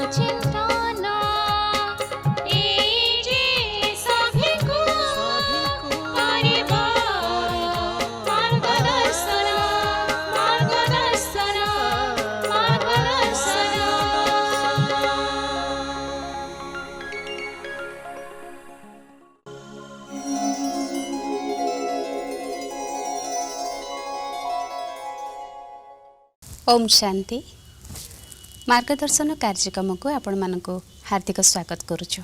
चिंता ना ए जे सभी को परिवार मार्गदर्शन मार्गदर्शन मार्गदर्शन। ओम शांति मार्गदर्शन कार्यक्रम को आपण मानक हार्दिक स्वागत करुचु।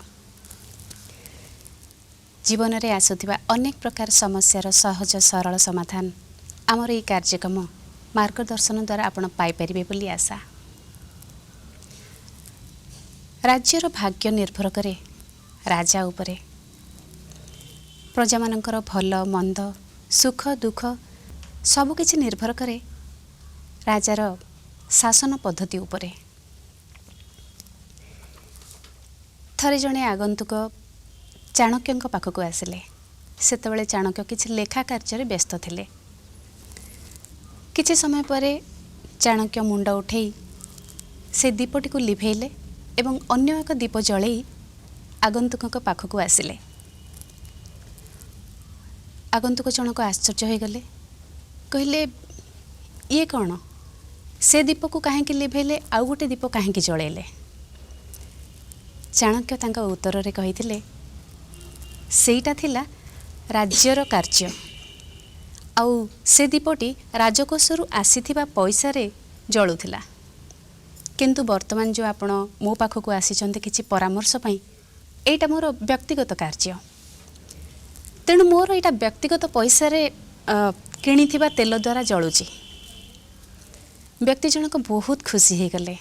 जीवन में आसुथिबा अनेक प्रकार समस्यार सहज सरल समाधान आमर ये कार्यक्रम मार्गदर्शन द्वारा आपण पाई परिबे बोली आशा। राज्यर भाग्य निर्भर करे राजा उपरे। प्रजा मानकर भल मंद सुख दुख सबकिछि निर्भर करे राजार शासन पद्धति उपरे। थरे जणे आगंतुक चाणक्य पाखक आसिले। सेतबेले चाणक्य किछि लेखा कार्य व्यस्त थिले। किछि समय परे चाणक्य मुंड उठेई से दीपटी को लिभेले एवं अन्य एक दीप जळेई आगंतुक पाखक आसिले। आगंतुक जनक आश्चर्य हो गले। कहले ये कौन से दीप को कहीं लिभेले आउ गोटे दीप कहीं जळेले। चाणक्य तांका उत्तर रे कहिथिले सेईटा थिला राज्यर कार्य आउ से दीपटी राजकोषरु आसीथिबा पैसा रे जळुथिला। किंतु वर्तमान जो आपण मो पाखक आसीचंते किछि परामर्श पई एटा मोर व्यक्तिगत कार्य। तेणु मोर एटा व्यक्तिगत पैसा रे किणिथिबा तेल द्वारा जळुची। व्यक्ति जनक बहुत खुशी हो गले।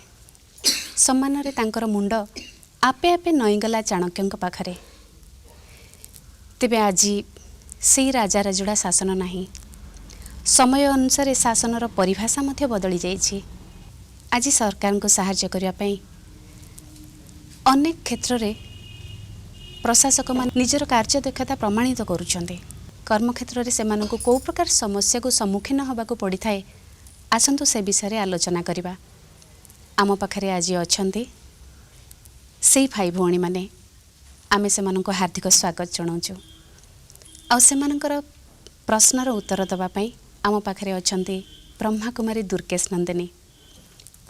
सम्मान रे तांकर मुंड आपे आपे नईगला चाणक्य पाखरे। तेबे आज से राजा राजुड़ा शासन नहीं। समय अनुसार शासनर परिभाषा मध्य बदली जाइछि। आज सरकार को सहाय्य करिया पई अनेक क्षेत्र रे प्रशासक मान निजर कार्य दक्षता प्रमाणित करुछन्ते। कर्मक्षेत्र रे सेमानकु को प्रकार समस्या को सम्मुखीन होबाकू पड़ी थाए। आसंतु से विषय आलोचना करिबा। आम पाखरे आज अछन्ती से भाई भौणी माने। आमे सेमानकु हार्दिक स्वागत जणाउछु। आ सेमानकर प्रश्नर उत्तर दबा पई आम पाखरे अछन्ती ब्रह्मा कुमारी दुर्गेश नंदिनी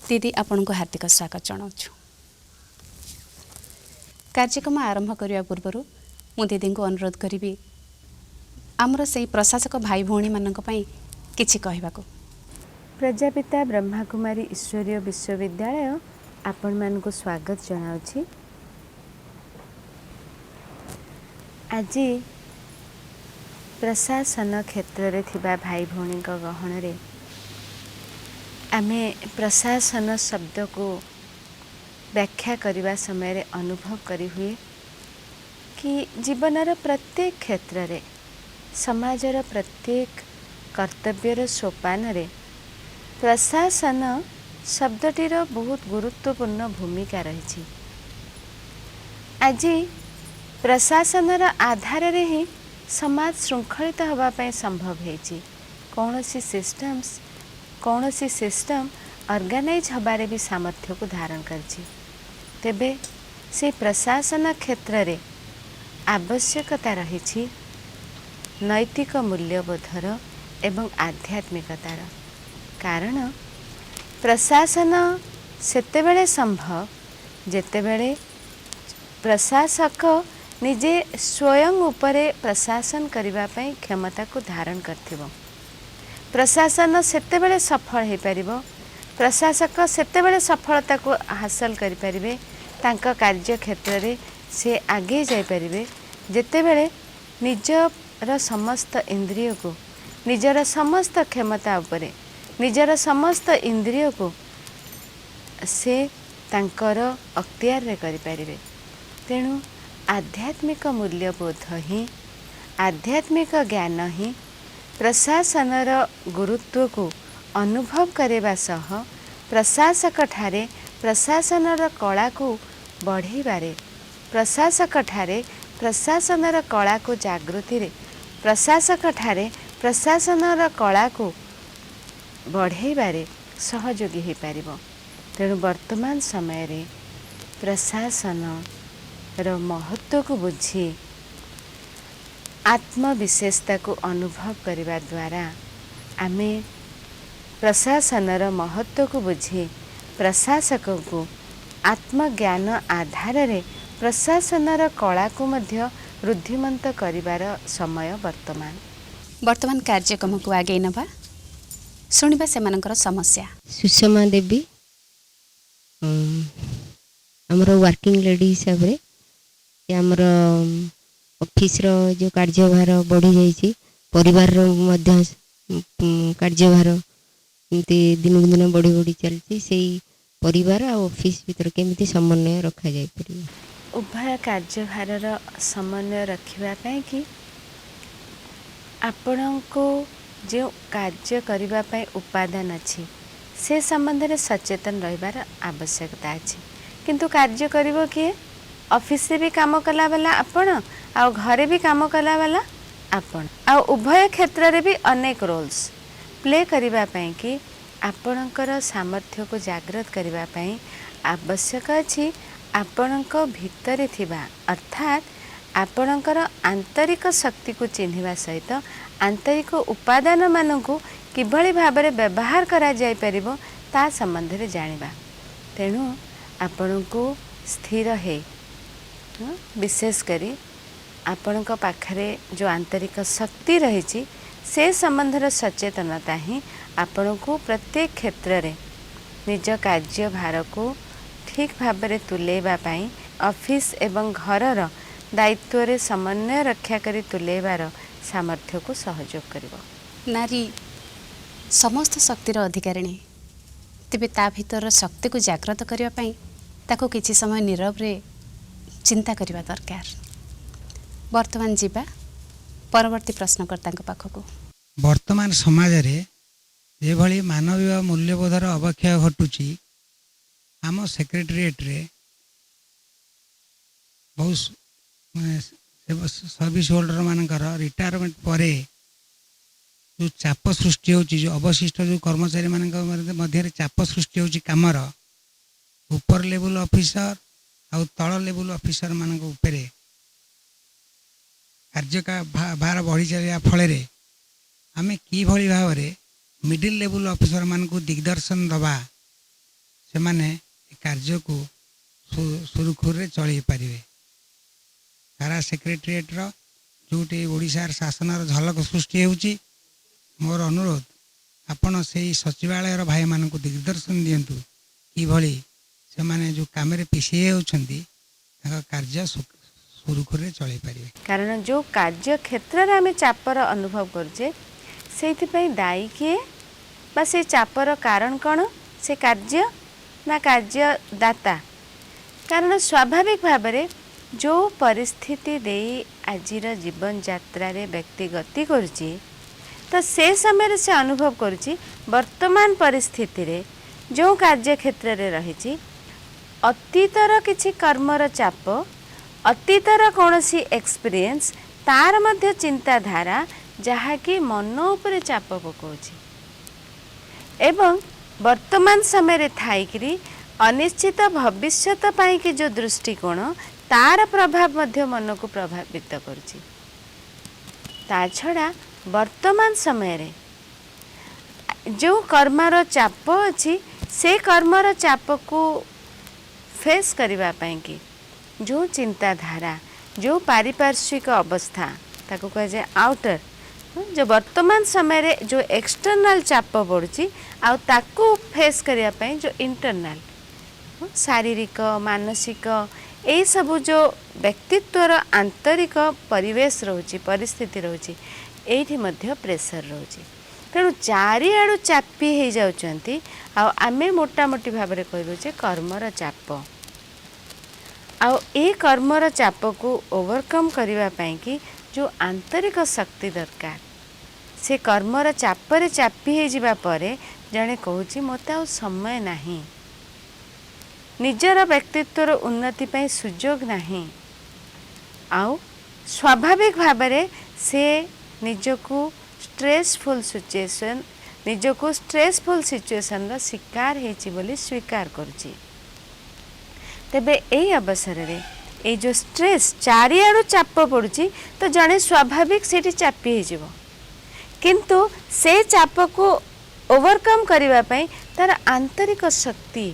दीदी। आपनको हार्दिक स्वागत जणाउछु। कार्यक्रम आरंभ करिया पूर्वरु मु दीदी को अनुरोध करिबी आमर से प्रशासक भाई भौणी मानक पई किछि कहिबाकू। प्रजापिता ब्रह्मा कुमारी ईश्वरीय विश्वविद्यालय आपण मानक स्वागत जनाउछि। आज प्रशासन क्षेत्र रे थिबा भाई भौणी गहन रे आमे प्रशासन शब्द को व्याख्या करने समय रे अनुभव करी हुए कि जीवनर प्रत्येक क्षेत्र रे समाजर प्रत्येक कर्तव्यर सोपान रे प्रशासन शब्दटीर बहुत गुरुत्वपूर्ण भूमिका रही। आज प्रशासनर आधार रे ही समाज श्रृंखलित होगापी संभव होती। कौन सी सिस्टम ऑर्गेनाइज हबारे भी सामर्थ्य को धारण करछि। तेबे से प्रशासन क्षेत्र रे आवश्यकता रही नैतिक मूल्यबोधर एवं आध्यात्मिकतार। कारण प्रशासन सेतेबेले संभव जेतेबेले प्रशासक निजे स्वयं उपरे प्रशासन करिबा पई क्षमता को धारण करथिबो। प्रशासन सेतेबेले सफल हो पारिबो। प्रशासक सेतेबेले सफलता को हासिल करि परिबे तांका कार्य क्षेत्र रे से आगे जाई परिबे जेतेबेले निजर समस्त इंद्रिय को निजर समस्त क्षमता उपरे निजर समस्त इंद्रिय को से तांकर अख्तियार रे करि परिबे। तेणु आध्यात्मिक मूल्यबोध ही आध्यात्मिक ज्ञान ही प्रशासनर गुरुत्व को अनुभव करेबा सह प्रशासक ठारे प्रशासनर कला को बढ़ाइबारे प्रशासक ठारे प्रशासनर कला को जागृति रे प्रशासक ठारे प्रशासनर कला को बढ़ाइबारे सहयोगी हो पारिबो। तेणु वर्तमान समय रे प्रशासनर महत्व को बुझी आत्मविशेषता को अनुभव करने द्वारा आमे प्रशासनर महत्व को बुझी प्रशासक को आत्मज्ञान आधार रे प्रशासनर कला को मध्य वृद्धिमंत करिवार समय वर्तमान कार्यक्रम को आगे नवा शुणा से समस्या। सुषमा देवी आमर वर्किंग लेडी हिसाब से आमर ऑफिस रो जो कार्यभार बढ़ी जाइए परिवार मध्य कार्यभार एमती दिन दिन बढ़ी बढ़ी चलती से परिवार आ ऑफिस भीतर केमती समन्वय रखा जाय परिबा। उभय कार्यभार समन्वय रखिबा कि आपण को जो कार्य करने पाई उपादान अच्छी से संबंध में सचेतन रहिबार आवश्यकता अच्छी किंतु कार्य करिवो किए ऑफिस से भी काम कला वाला आपण आ घरे भी काम कला वाला आपण आ उभय क्षेत्र रे भी अनेक रोल्स प्ले करिबा पई कि आपणकर सामर्थ्य को जागृत करिबा पई आवश्यक अछि आपणक भितरे थिबा अर्थात आपणकर आंतरिक शक्ति को चिन्हिबा सहित आंतरिक उपादान मानकु किभଳି भाबरे व्यवहार करा जाय परिबो ता संबंध रे जानिबा। तेणु आपणको स्थिर है विशेष करी आपणक पाखरे जो आंतरिक शक्ति रही से संबंधर सचेतनता ही आपणको प्रत्येक क्षेत्र रे निज कार्यभार को ठीक भाबरे तुलेबा पाई ऑफिस एवं घरर दायित्व रे समन्वय रक्षा करी तुलेबार सामर्थ्य को सहयोग करिवो। नारी समस्त शक्तिर अधिकारिणी तेबे ता भीतर शक्ति को जागृत करने पाई ताको किछि समय नीरव रे चिंता करबा दरकार। वर्तमान जीवा परवर्ती प्रश्नकर्ता पाखक। वर्तमान समाज रे जे भली मानवीय मूल्यबोधर अवक्षय घटुची आम सेक्रेटेरिएट रे बहुत सर्विस होल्डर मानकर रिटायरमेंट परे जो चाप सृष्टि होची जो अवशिष्ट जो कर्मचारी मानक मध्य चाप सृष्टि होची कामर ऊपर लेवल ऑफिसर आउ तल लेवल ऑफिसर मानक उपरे कार्य का भार बढ़ी चलिया फल आमे कि भली भाव रे मिडिल लेवल ऑफिसर मानक दिग्दर्शन दबा से माने कार्य को सुरुखुर चल पारे। सारा सेक्रेटेरिएट जोटी ओडिशार शासनर झलक सृष्टि होची मोर अनुरोध आपण से सचिवालय भाई मान को दिग्दर्शन दिंतु कि भली से माने जो काम रे पिछे होछंती कार्य सुरुखुर चल पारे। कारण जो कार्य क्षेत्र रे आमे चापर अनुभव करजे सेथि पई दायी किए बा से चापर कारण कौन से कार्य ना कार्य दाता। कारण स्वाभाविक भाबरे जो परिस्थिति दे आजिर जीवन यात्रा रे व्यक्ति गति करछि तो से समय से अनुभव करछि वर्तमान परिस्थिति रे जो कार्य क्षेत्र रे रहिछि अतीतर किछि कर्मर चाप अतीतर कौनसी एक्सपीरियंस तार मध्य चिंताधारा जहा कि मन उपरे चाप पकाउछि एवं वर्तमान समय रे थाइकरी अनिश्चित भविष्यत पाई कि जो दृष्टिकोण तार प्रभाव मध्य मन को प्रभावित करछि। ता छड़ा वर्तमान समय रे जो कर्मर चाप अछि से कर्मर चाप को फेस करिबा पाई कि जो चिंताधारा जो पारिपार्श्विक अवस्था ताको कह जाए आउटर जो वर्तमान समय रे जो एक्सटर्नल चाप पड़ुछि आ ताको फेस करिया पाई जो इंटरनल शारीरिक मानसिक यही सबू जो व्यक्तित्वर आंतरिक परिवेश रोची परिस्थिति रोची एठी मध्य प्रेशर रोची। तेणु चारिआडू चापी हो जाउछंती आमे मोटा मोटी भाव में कहदे कर्मर चाप ए कर्मर चाप को ओवरकम करने पाई कि जो आंतरिक शक्ति दरकार से कर्मर चापरे चापी हो जिबा परे जणे कहूची मते आ समय नहीं निजर व्यक्तित्वर उन्नति पाई सुजोग नहीं आउ स्वाभाविक भाव में से निजको स्ट्रेसफुल सिचुएशन निजको स्ट्रेसफुल सिचुएशन रो शिकार हेची बोली स्वीकार करची। तेबे एई अवसर रे ए जो स्ट्रेस चारिआडू चाप पड़ुची तो जड़े स्वाभाविक से चापी हो किंतु से चाप को ओवरकम करने तार आंतरिक शक्ति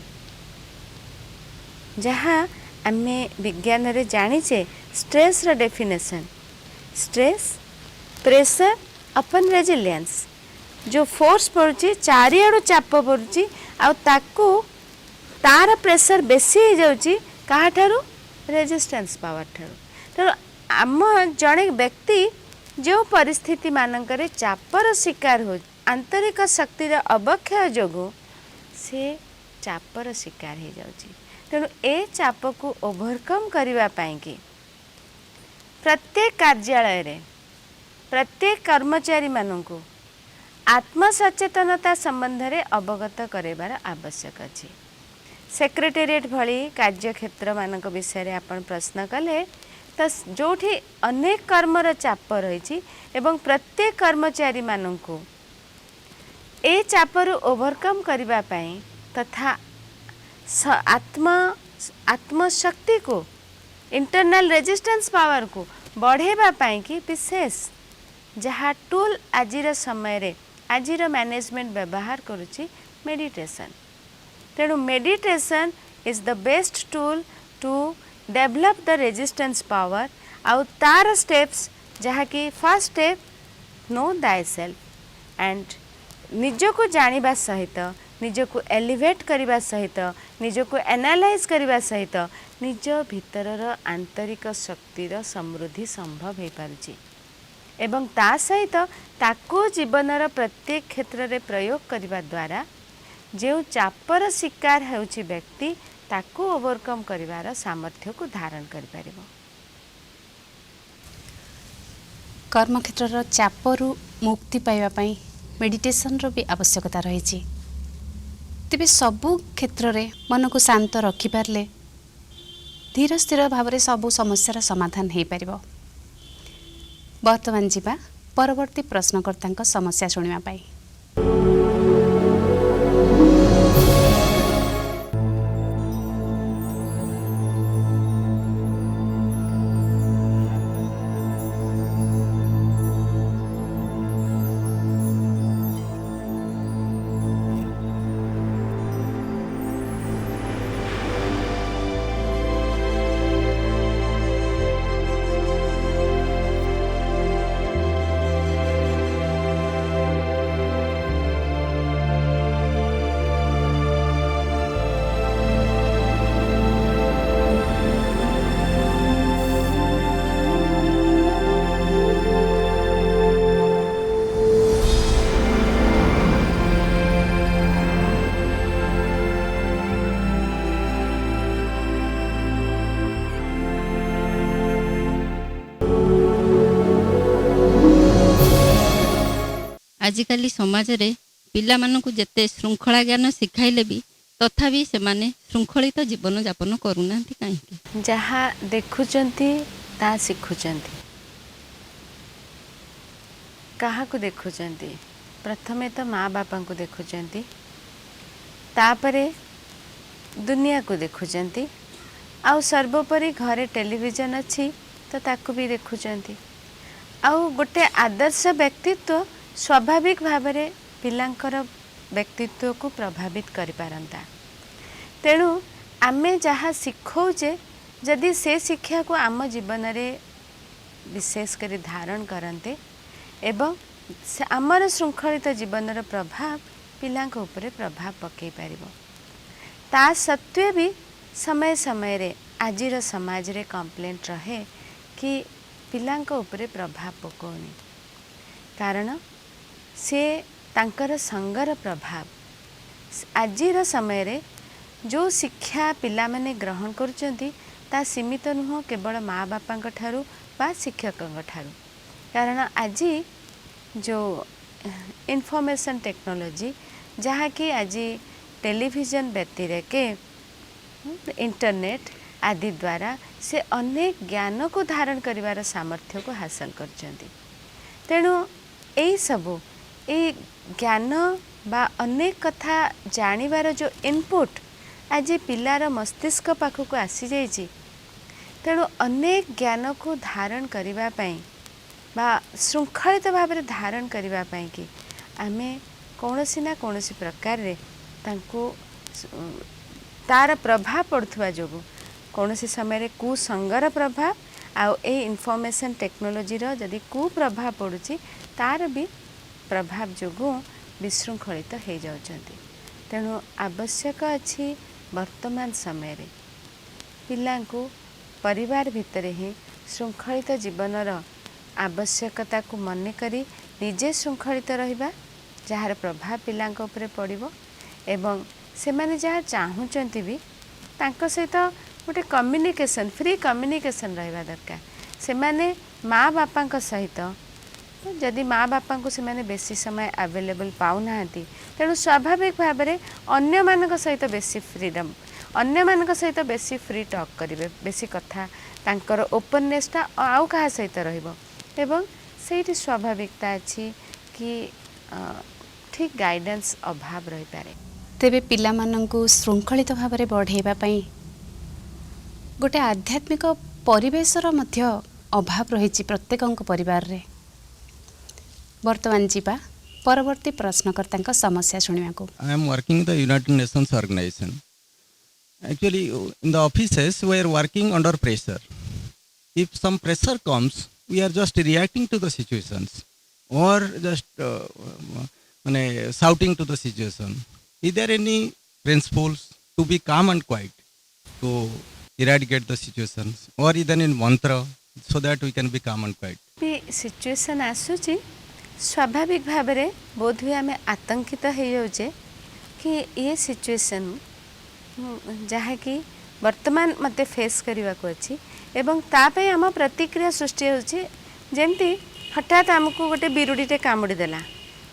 जहाँ आमे विज्ञान रे जानीचे स्ट्रेस रो डेफिनेशन स्ट्रेस प्रेशर अपन रेजिलियंस जो फोर्स पड़ुची चारिआडू चाप पड़ुची आ ताकू तार प्रेशर बेसी हो जाउची कहा ठारू रेजिस्टेंस पावर ठारू तेणु आम जड़े व्यक्ति जो परिस्थिति मानकरे चापर शिकार हो आंतरिक शक्तिर अवक्षय जोगु से चापर शिकार हो जाउची तेणु ए चाप को ओवरकम करबा पई कि प्रत्येक कार्यालय रे प्रत्येक कर्मचारी मानकु आत्मसचेतनता संबंध रे अवगत करेबार आवश्यक अछि सेक्रेटेरिएट भली कार्यक्षेत्र मानक विषय आपण प्रश्न कले तो जोठी अनेक कर्मर चाप रही एवं प्रत्येक कर्मचारी मानकु ए चापर ओवरकम करबा पई तथा आत्मशक्ति को इंटरनल रेजिस्टेंस पावर को बढ़ेबा पई कि विशेष जहाँ टूल आजिर समय रे आजिर मैनेजमेंट व्यवहार करुची मेडिटेशन तेणु meditation is the best tool to develop the resistance power आउ तार स्टेप्स जहाँ कि first step know thy self and निज को जानिबा सहित निज को एलिवेट करबा सहित निज को एनालाइज करबा सहित निज भीतरर आंतरिक शक्तिर समृद्धि संभव हो पारुची एवं ता सहित ताको जीवनर प्रत्येक क्षेत्र में प्रयोग करबा द्वारा जो चापर शिकार होउची व्यक्ति ताको ओवरकम करिवार सामर्थ्य को धारण करि परिबो। कर्मक्षेत्र चापरू मुक्ति पाइबा पई मेडिटेशन रो भी आवश्यकता रही तेबे सबु क्षेत्र रे मन को शांत रखि पारले धीर स्थिर भाव में सबु समस्यार समाधान हो पारिबो। वर्तमान जीवा परवर्ती प्रश्नकर्ता समस्या शुणा पाई। आजिकाली समाज रे पिला मानकु जेते श्रृंखला ज्ञान सिखाइले भी तथापि से माने श्रृंखलित जीवन यापन करूना कहीं जहाँ देखुचंती ता शिखुचंती कहा को देखुचंती प्रथमे तो माँ बापा को देखुचंती तापरे दुनिया को देखुचंती आउ सर्वोपरि घरे टेलीविजन अच्छी तो ताकू भी देखुचंती आउ गोटे आदर्श व्यक्तित्व स्वाभाविक भाव में पिलांकर व्यक्तित्व को प्रभावित करि पारंता तेणु आमे जहाँ शिखौचे जदि से शिक्षा को आम जीवन में विशेष कर धारण करते एवं आमर श्रृंखलित जीवन प्रभाव पिलांक उपरे प्रभाव पकई पारिबो। ता सत्वे भी समय समय रे आजिर समाज रे कंप्लेंट रहे कि पिलांक उपरे प्रभाव पकोनी कारण से तांकर संगर प्रभाव आजिर समय रे जो शिक्षा पिला माने ग्रहण करुचंती ता सीमित नुह केवल माँ बापा ठारू बा शिक्षकों ठारू कारण आज जो इनफॉरमेशन टेक्नोलॉजी जहाँ कि आज टेलीविजन व्यतिरेके इंटरनेट आदि द्वारा से अनेक ज्ञान को धारण करिवार सामर्थ्य को हासिल करचंती तेणु यही सबू ये ज्ञान बा अनेक कथा जानिबार जो इनपुट आज पिलार मस्तिष्क पाखक आसी जाइए तेणु अनेक ज्ञान को धारण करने बा श्रृंखलित भाव में धारण करने कि आमे कौनसी ना कौनसी प्रकार रे तांको तार प्रभाव पड़ुवा जो कौन समय कुसंगर प्रभाव आउ ए इनफॉरमेशन टेक्नोलोजी रो जदि कुप्रभाव पड़ुची तार भी प्रभाव जो विशृंखलित हो जाउछंती। तेणु आवश्यक अछि वर्तमान समय रे पिलांको परिवार भितर ही श्रृंखलित जीवनर आवश्यकता को मन करी निजे श्रृंखलित रहिबा जार प्रभाव पिलांको उपरे पड़िबो एवं से माने जहाँ चाहूँचंती भी तांको सहित गोटे कम्युनिकेशन फ्री कम्युनिकेशन रहिबा दरकार। से माने माँ बापा सहित जदि माँ बापा को से माने बेसी समय अवेलेबल पाउ नाहांती तेणु स्वाभाविक भाव में अन्य मानक सहित बेसी फ्रीडम अन्य मानक सहित बेसी फ्री टॉक करिवे बेसी कथा तांकर ओपननेसटा आउ कहा सहित रहिबो एवं सेठी स्वाभाविकता अछि कि ठीक गाइडेंस अभाव रही पारे। तेबे पिलामानंकु श्रृंखलित भाव में बढ़ाइबा पई गोटे आध्यात्मिक परिवेशर मध्य अभाव रही प्रत्येक परिवार रे। वर्तमान जीवा परवर्ती प्रश्नकर्ता समस्या शुणा को। I am working in the United Nations organization. Actually, in the offices, we are working under pressure. If some pressure comes, we are just reacting to the situations or just shouting to the situation. Is there any principles to be calm and quiet to eradicate the situations, or even in mantra so that we can be calm and quiet? भी situation आसुची स्वाभाविक भाव में बोध हुए आम आतंकित हो जाऊे कि ये सिचुएशन जहाँकि वर्तमान मते फेस करने को अच्छी एवं तापाई आम प्रतिक्रिया सृष्टि होमती हठात आमको गोटे बिरुड़ीटे कामुड़ी देला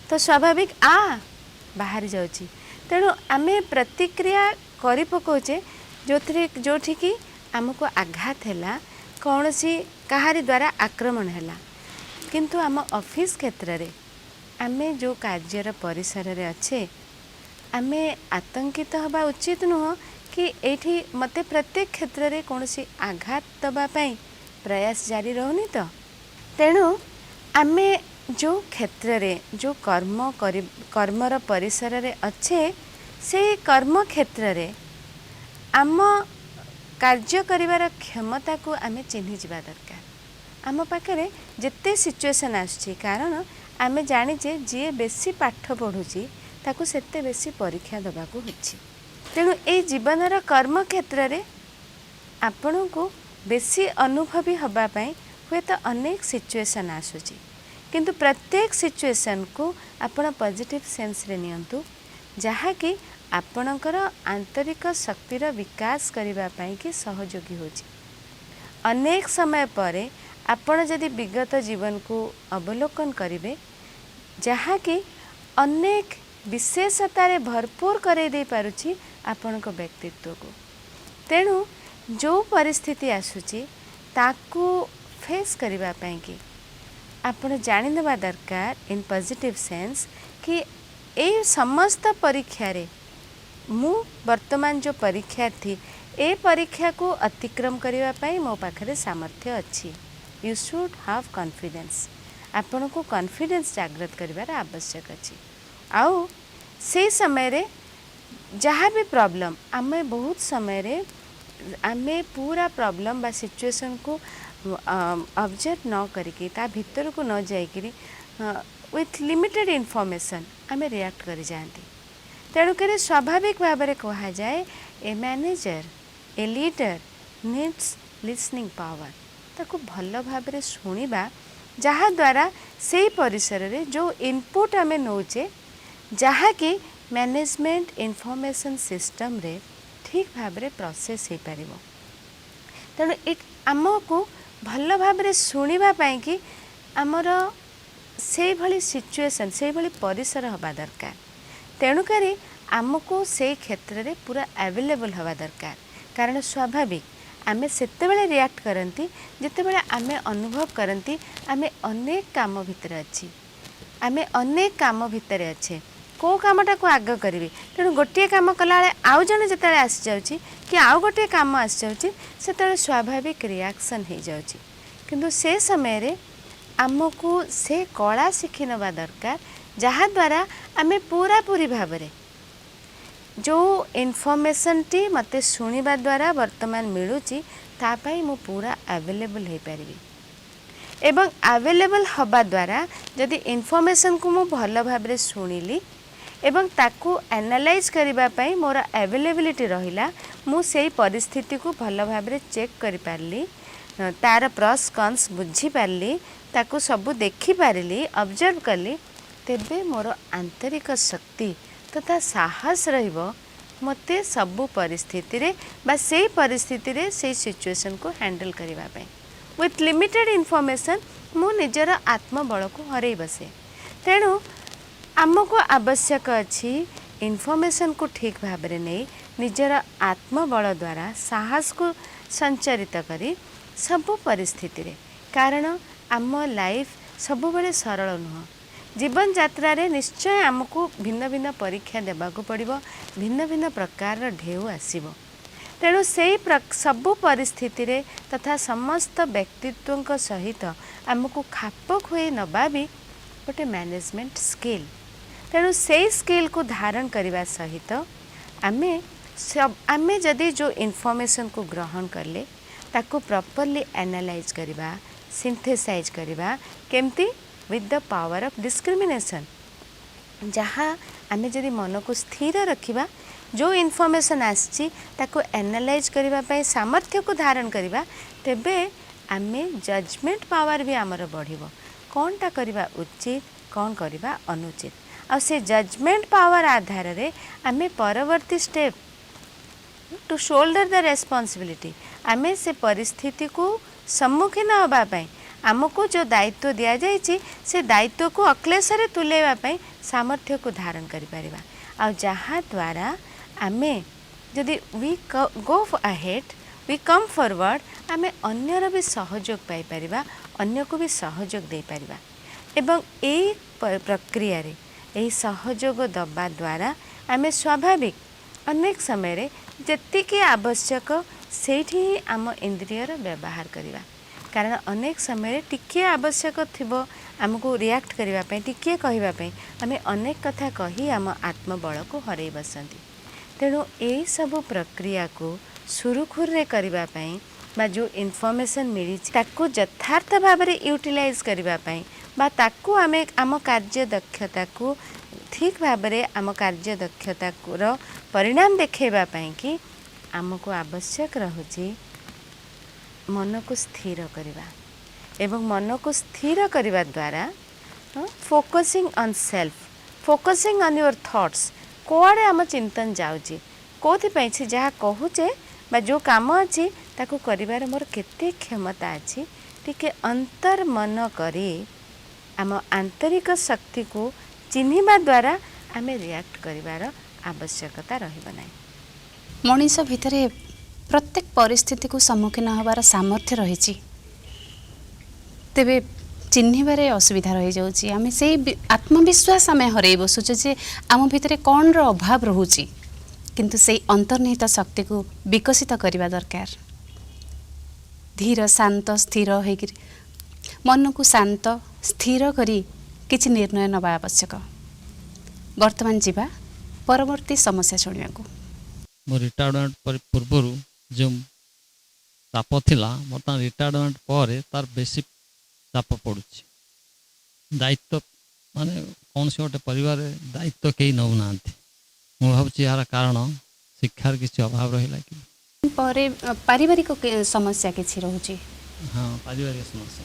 तो स्वाभाविक बाहरी जाऊँगी तेणु आम प्रतिक्रिया कर पकाचे जो कि आमको आघात है कौन सी कहारी द्वारा आक्रमण है किंतु आम ऑफिस क्षेत्र में आमे जो कार्यर परिसर रे अच्छे आमे आतंकित हवा उचित नुह कि एठी मते प्रत्येक क्षेत्र में कौन सी आघात दवापाई प्रयास जारी रहनी तो तेणु आमे जो क्षेत्र रे जो कर्मर परिसर रे अच्छे से कर्म क्षेत्र रे आम कार्य करिवार क्षमता को आमे चिन्हि जिबा दरकार। आम पाखे जिते सिचुएसन आसुची कारण आमे जानीचे जी बेसी पाठ पढ़ुची ताकू सेते बेसी परीक्षा दबाकू होची तेणु ए जीवनर कर्म क्षेत्र रे आपण को बेसी अनुभवी हबा पई हुए तो अनेक सिचुएसन आसुची किंतु प्रत्येक सिचुएसन को आपण पॉजिटिव सेंस रे नियंतु जहा कि आपणकर आंतरिक शक्तिर विकास करिबा पई कि सहयोगी होची। अनेक समय परे आपण यदि विगत जीवन को अवलोकन करेंगे जहाँ कि अनेक विशेषतार भरपूर कर दे पारुछि आपण को व्यक्तित्व को तेणु जो परिस्थिति आसुची ताकू फेस करबा पई कि आपण जानिनबा दरकार इन पॉजिटिव सेंस कि ए समस्त परीक्षा रे मु वर्तमान जो परीक्षार्थी ए परीक्षा को अतिक्रम करबा पई मो पाखरे सामर्थ्य अछि। यू शुड हाव कॉन्फिडेंस आपण को कॉन्फिडेंस जागृत करिवार आवश्यक अछि। आउ से समय रे जहाँ भी प्रॉब्लम आमे बहुत समय रे आमे पूरा प्रॉब्लम बा सिचुएशन को ऑब्जर्व न करिके ता भीतर को न जाइकरी विथ लिमिटेड इन्फॉर्मेशन आमे रिएक्ट करि जांती तेणुक स्वाभाविक भाव में कहा जाए a manager a leader needs listening power ताको भल भाव में शुणा जहाँ द्वारा से परिसर रे जो इनपुट आमे नौचे जहाँ कि मैनेजमेंट इन्फॉर्मेशन सिस्टम रे ठीक भाव में प्रोसेस हो पार तेणु आमको भल भाव में शुणा कि आमर से भली सिचुएशन से भली परिसर हवा दरकार तेणुक आमको से क्षेत्र में पूरा अवेलेबल हवा दरकार कारण स्वाभाविक आमे सेतेबेले रिएक्ट करती जितेबेले आमे अनुभव करती आमे अनेक काम भितर अच्छी आमे अनेक काम भितर अच्छे କେଉଁ କାମଟାକୁ ଆଗ କରିବି। ତେଣୁ ଗୋଟିଏ କାମ କଲାବେଳେ ଆଉ ଜଣେ ଯେତେବେଳେ ଆସିଯାଉଛି କି ଆଉ ଗୋଟିଏ କାମ ଆସିଯାଉଛି ସେତେବେଳେ ସ୍ୱାଭାବିକ ରିଆକ୍ସନ୍ ହେଇଯାଉଛି। କିନ୍ତୁ ସେ ସମୟରେ ଆମକୁ ସେ କଳା ଶିଖି ନେବା ଦରକାର ଯାହାଦ୍ୱାରା ଆମେ ପୁରାପୁରି ଭାବରେ ଯେଉଁ ଇନଫର୍ମେସନ୍ଟି ମୋତେ ଶୁଣିବା ଦ୍ୱାରା ବର୍ତ୍ତମାନ ମିଳୁଛି ତା ପାଇଁ ମୁଁ ପୁରା ଆଭେଲେବଲ୍ ହେଇପାରିବି। ଏବଂ ଆଭେଲେବଲ୍ ହେବା ଦ୍ୱାରା ଯଦି ଇନଫର୍ମେସନ୍କୁ ମୁଁ ଭଲ ଭାବରେ ଶୁଣିଲି ଏବଂ ତାକୁ ଆନାଲାଇଜ୍ କରିବା ପାଇଁ ମୋର ଆଭେଲେବିଲିଟି ରହିଲା, ମୁଁ ସେଇ ପରିସ୍ଥିତିକୁ ଭଲ ଭାବରେ ଚେକ୍ କରିପାରିଲି, ତାର ପ୍ଲସ୍ କନ୍ସ ବୁଝିପାରିଲି, ତାକୁ ସବୁ ଦେଖିପାରିଲି, ଅବଜର୍ଭ କଲି, ତେବେ ମୋର ଆନ୍ତରିକ ଶକ୍ତି ତଥା ସାହସ ରହିବ ମୋତେ ସବୁ ପରିସ୍ଥିତିରେ ବା ସେଇ ପରିସ୍ଥିତିରେ ସେଇ ସିଚୁଏସନ୍କୁ ହ୍ୟାଣ୍ଡେଲ୍ କରିବା ପାଇଁ। ୱିଥ୍ ଲିମିଟେଡ୍ ଇନଫର୍ମେସନ୍ ମୁଁ ନିଜର ଆତ୍ମବଳକୁ ହରେଇ ବସେ। ତେଣୁ ଆମକୁ ଆବଶ୍ୟକ ଅଛି ଇନଫର୍ମେସନ୍କୁ ଠିକ୍ ଭାବରେ ନେଇ ନିଜର ଆତ୍ମବଳ ଦ୍ୱାରା ସାହସକୁ ସଞ୍ଚାରିତ କରି ସବୁ ପରିସ୍ଥିତିରେ, କାରଣ ଆମ ଲାଇଫ୍ ସବୁବେଳେ ସରଳ ନୁହଁ। ଜୀବନ ଯାତ୍ରାରେ ନିଶ୍ଚୟ ଆମକୁ ଭିନ୍ନ ଭିନ୍ନ ପରୀକ୍ଷା ଦେବାକୁ ପଡ଼ିବ, ଭିନ୍ନ ଭିନ୍ନ ପ୍ରକାରର ଢେଉ ଆସିବ। ତେଣୁ ସେଇ ସବୁ ପରିସ୍ଥିତିରେ ତଥା ସମସ୍ତ ବ୍ୟକ୍ତିତ୍ୱଙ୍କ ସହିତ ଆମକୁ ଖାପ ଖୁଆଇ ନେବା ବି ଗୋଟେ ମ୍ୟାନେଜମେଣ୍ଟ ସ୍କିଲ୍। ତେଣୁ ସେଇ ସ୍କିଲ୍କୁ ଧାରଣ କରିବା ସହିତ ଆମେ ଯଦି ଯେଉଁ ଇନଫର୍ମେସନ୍କୁ ଗ୍ରହଣ କଲେ ତାକୁ ପ୍ରପରଲି ଆନାଲାଇଜ୍ କରିବା, ସିନ୍ଥେସାଇଜ୍ କରିବା, କେମିତି with the power of discrimination. ଯାହା ଆମେ ଯଦି ମନକୁ ସ୍ଥିର ରଖିବା, ଯେଉଁ ଇନଫର୍ମେସନ୍ ଆସିଛି ତାକୁ ଆନାଲାଇଜ୍ କରିବା ପାଇଁ ସାମର୍ଥ୍ୟକୁ ଧାରଣ କରିବା, ତେବେ ଆମେ ଜଜମେଣ୍ଟ ପାୱାର ବି ଆମର ବଢ଼ିବ। କ'ଣଟା କରିବା ଉଚିତ, କ'ଣ କରିବା ଅନୁଚିତ, ଆଉ ସେ ଜଜମେଣ୍ଟ ପାୱାର ଆଧାରରେ ଆମେ ପରବର୍ତ୍ତୀ ଷ୍ଟେପ୍ ଟୁ ଶୋଲ୍ଡର ଦ ରେସ୍ପନ୍ସିବିଲିଟି, ଆମେ ସେ ପରିସ୍ଥିତିକୁ ସମ୍ମୁଖୀନ ହେବା ପାଇଁ ଆମକୁ ଯେଉଁ ଦାୟିତ୍ୱ ଦିଆଯାଇଛି ସେ ଦାୟିତ୍ୱକୁ ଅକ୍ଲେଶରେ ତୁଲାଇବା ପାଇଁ ସାମର୍ଥ୍ୟକୁ ଧାରଣ କରିପାରିବା। ଆଉ ଯାହାଦ୍ୱାରା ଆମେ ଯଦି ଗୋ ଆହେଡ୍, ୱି କମ୍ ଫରୱାର୍ଡ଼, ଆମେ ଅନ୍ୟର ବି ସହଯୋଗ ପାଇପାରିବା, ଅନ୍ୟକୁ ବି ସହଯୋଗ ଦେଇପାରିବା। ଏବଂ ଏଇ ପ୍ରକ୍ରିୟାରେ ଏହି ସହଯୋଗ ଦେବା ଦ୍ୱାରା ଆମେ ସ୍ୱାଭାବିକ ଅନେକ ସମୟରେ ଯେତିକି ଆବଶ୍ୟକ ସେଇଠି ହିଁ ଆମ ଇନ୍ଦ୍ରିୟର ବ୍ୟବହାର କରିବା। କାରଣ ଅନେକ ସମୟରେ ଟିକିଏ ଆବଶ୍ୟକ ଥିବ ଆମକୁ ରିଆକ୍ଟ କରିବା ପାଇଁ, ଟିକିଏ କହିବା ପାଇଁ, ଆମେ ଅନେକ କଥା କହି ଆମ ଆତ୍ମବଳକୁ ହରେଇ ବସନ୍ତି। ତେଣୁ ଏହିସବୁ ପ୍ରକ୍ରିୟାକୁ ସୁରୁଖୁରୁରେ କରିବା ପାଇଁ ବା ଯେଉଁ ଇନଫର୍ମେସନ୍ ମିଳିଛି ତାକୁ ଯଥାର୍ଥ ଭାବରେ ୟୁଟିଲାଇଜ୍ କରିବା ପାଇଁ ବା ତାକୁ ଆମେ ଆମ କାର୍ଯ୍ୟ ଦକ୍ଷତାକୁ ଠିକ୍ ଭାବରେ ଆମ କାର୍ଯ୍ୟ ଦକ୍ଷତାର ପରିଣାମ ଦେଖାଇବା ପାଇଁକି ଆମକୁ ଆବଶ୍ୟକ ରହୁଛି ମନକୁ ସ୍ଥିର କରିବା। ଏବଂ ମନକୁ ସ୍ଥିର କରିବା ଦ୍ୱାରା focusing on self, focusing on your thoughts, କୁଆଡ଼େ ଆମ ଚିନ୍ତନ ଯାଉଛି, କେଉଁଥିପାଇଁ ସେ ଯାହା କହୁଛେ ବା ଯେଉଁ କାମ ଅଛି ତାକୁ କରିବାର ମୋର କେତେ କ୍ଷମତା ଅଛି, ଟିକେ ଅନ୍ତର୍ମନ କରି ଆମ ଆନ୍ତରିକ ଶକ୍ତିକୁ ଚିହ୍ନିବା ଦ୍ୱାରା ଆମେ ରିଆକ୍ଟ କରିବାର ଆବଶ୍ୟକତା ରହିବ ନାହିଁ। ମଣିଷ ଭିତରେ ପ୍ରତ୍ୟେକ ପରିସ୍ଥିତିକୁ ସମ୍ମୁଖୀନ ହେବାର ସାମର୍ଥ୍ୟ ରହିଛି, ତେବେ ଚିହ୍ନିବାରେ ଅସୁବିଧା ରହିଯାଉଛି। ଆମେ ସେଇ ଆତ୍ମବିଶ୍ୱାସ ଆମେ ହରେଇ ବସୁଛୁ ଯେ ଆମ ଭିତରେ କ'ଣର ଅଭାବ ରହୁଛି, କିନ୍ତୁ ସେଇ ଅନ୍ତର୍ନିହିତ ଶକ୍ତିକୁ ବିକଶିତ କରିବା ଦରକାର। ଧୀର ଶାନ୍ତ ସ୍ଥିର ହେଇକରି ମନକୁ ଶାନ୍ତ ସ୍ଥିର କରି କିଛି ନିର୍ଣ୍ଣୟ ନେବା ଆବଶ୍ୟକ। ବର୍ତ୍ତମାନ ଯିବା ପରବର୍ତ୍ତୀ ସମସ୍ୟା ଶୁଣିବାକୁ। ମୋ ରିଟାୟାରମେଣ୍ଟ ପୂର୍ବରୁ ଯେଉଁ ଚାପ ଥିଲା, ବର୍ତ୍ତମାନ ରିଟାୟାରମେଣ୍ଟ ପରେ ତାର ବେଶୀ ଚାପ ପଡ଼ୁଛି। ଦାୟିତ୍ୱ ମାନେ କୌଣସି ଗୋଟେ ପରିବାରରେ ଦାୟିତ୍ୱ କେହି ନେଉନାହାନ୍ତି। ମୁଁ ଭାବୁଛି ଏହାର କାରଣ ଶିକ୍ଷାର କିଛି ଅଭାବ ରହିଲା କି ପରେ ପାରିବାରିକ ସମସ୍ୟା କିଛି ରହୁଛି। ହଁ, ପାରିବାରିକ ସମସ୍ୟା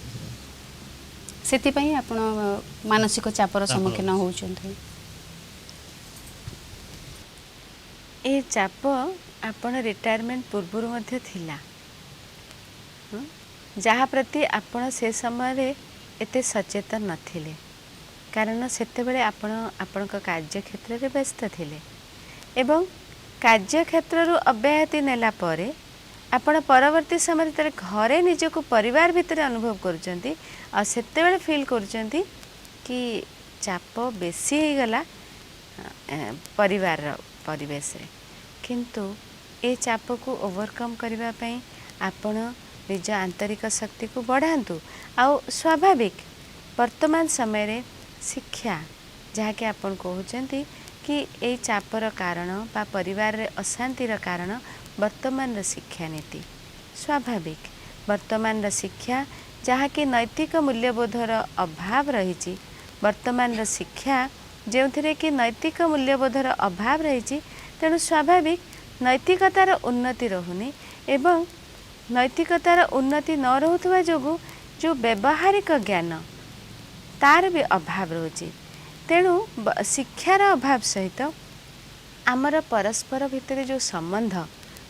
ସେଥିପାଇଁ ଆପଣ ମାନସିକ ଚାପର ସମ୍ମୁଖୀନ ହେଉଛନ୍ତି। ଏ ଚାପ ଆପଣ ରିଟାୟାରମେଣ୍ଟ ପୂର୍ବରୁ ମଧ୍ୟ ଥିଲା, ଯାହା ପ୍ରତି ଆପଣ ସେ ସମୟରେ ଏତେ ସଚେତନ ନଥିଲେ, କାରଣ ସେତେବେଳେ ଆପଣ ଆପଣଙ୍କ କାର୍ଯ୍ୟକ୍ଷେତ୍ରରେ ବ୍ୟସ୍ତ ଥିଲେ ଏବଂ କାର୍ଯ୍ୟକ୍ଷେତ୍ରରୁ ଅବ୍ୟାହତି ନେଲା ପରେ ଆପଣ ପରବର୍ତ୍ତୀ ସମୟରେ ଯେତେବେଳେ ଘରେ ନିଜକୁ ପରିବାର ଭିତରେ ଅନୁଭବ କରୁଛନ୍ତି ଆଉ ସେତେବେଳେ ଫିଲ୍ କରୁଛନ୍ତି କି ଚାପ ବେଶୀ ହେଇଗଲା, परिवार परिवेश रे किंतु ए चाप को ओवरकम करबा पई आपण निज आंतरिक शक्ति को बढ़ातु आउ स्वाभाविक वर्तमान समय रे शिक्षा जहाँ कि आपण कहउचंती कि ए चापर कारण बा परिवार रे अशांतिर कारण वर्तमान रे शिक्षा नीति स्वाभाविक वर्तमान रे शिक्षा जहाँ कि नैतिक मूल्यबोधर अभाव रही वर्तमान रे शिक्षा जो थे कि नैतिक मूल्यबोधर अभाव रही तेणु स्वाभाविक नैतिकतार उन्नति रहुनी एवं नैतिकतार उन्नति न रोथुवा जोगु जो व्यवहारिक ज्ञान तार भी अभाव रोची तेणु शिक्षार अभाव सहित आमर परस्पर भितर जो संबंध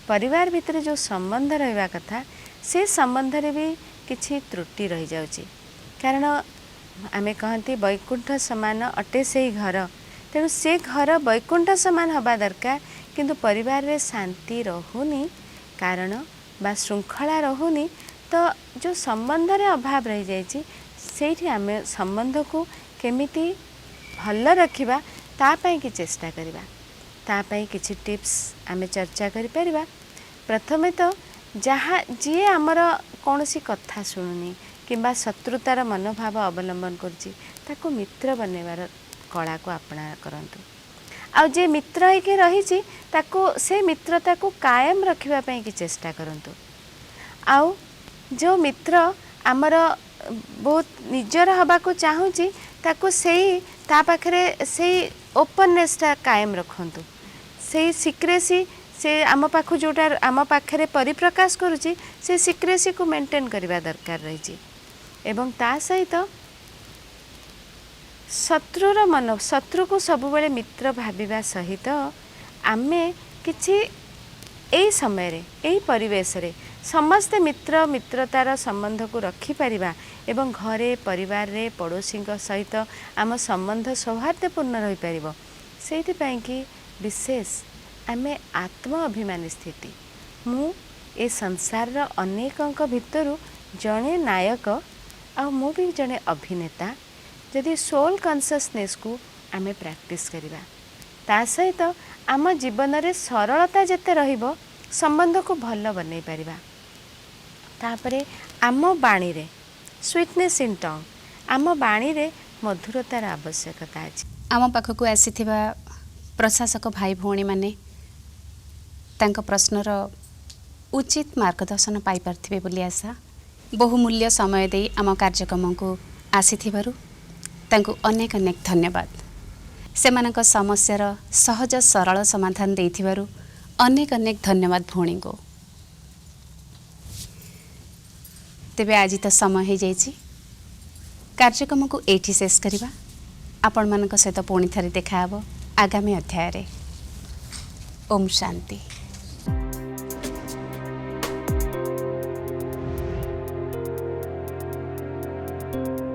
परिवार भितर जो संबंध रहिबा कथा से संबंध रे भी किछि त्रुटि रही जाउची कारण आमे कहती वैकुंठ समान अटे से घर तेणु से घर वैकुंठ समान हवा दरकार किंतु परिवार रे शांति रहुनी कारण बा श्रृंखला रहुनी तो जो संबंध रे अभाव रही जाइछि सेठी आमे संबंध को केमिति भल रखिबा ता पई कि चेष्टा करिबा ता पई किछि टिप्स आमे चर्चा करि परिबा। प्रथमे तो जहाँ जी आमर कौनसी कथा शुणुनी किंबा शत्रुतार मनोभाव अवलंबन करछि ताको मित्र बनेबार कला को अपना करंतु आ जे मित्र होइके रहिछि ताको से मित्रता को कायम रखिबा पई कि चेष्टा करंतु आउ जो मित्र आमर बहुत निजर हवा को चाहूची ताको सेही ता पाखरे सेही ओपननेसटा कायम रखंतु सेही सिक्रेसी से आम पाखु जोटा आम पाखरे परिप्रकाश करुची से सिक्रेसी को मेंटेन करबा दरकार रही एवं ता सहित शत्रुर मन शत्रु को सबुबले मित्र भाविबा सहित आमे किछि एई समय रे एई परिवेश रे समस्त मित्र मित्रतार संबंध को रखि परिबा एवं घरे परिवार रे पड़ोसी सहित आम संबंध सौहार्दपूर्ण रही परिबो सेति पई कि विशेष आमे आत्म अभिमानी स्थिति मु ए संसार रो अनेकंक भितरु जणे नायक आ मु भी जणे अभिनेता जदि सोल कॉन्शियसनेस को आमे प्रैक्टिस करिबा ता सहित आम जीवन रे सरलता जते रहिबो संबंध को भल बनै परिबा तापरे आम बाणी रे स्वीटनेस इन टंग आम बाणी रे मधुरतार आवश्यकता अछि। आम पाखक आसीथिबा प्रशासक भाई भौणी माने तांको प्रश्नर उचित मार्गदर्शन पाई पार्थिबे बोली आशा बहुमूल्य समय दे आम कार्यक्रम को आसीथिबारु तांको अनेक अनेक धन्यवाद सेमानक समस्यार सहज सरल समाधान देइथिबारु अनेक अनेक धन्यवाद भौणी को। तेबे आज तो समय हो जाइछि कार्यक्रम को एठी शेष करिबा आपण मानक सहित पुणी थरे देखा हबो आगामी अध्याय रे। ओम शांति।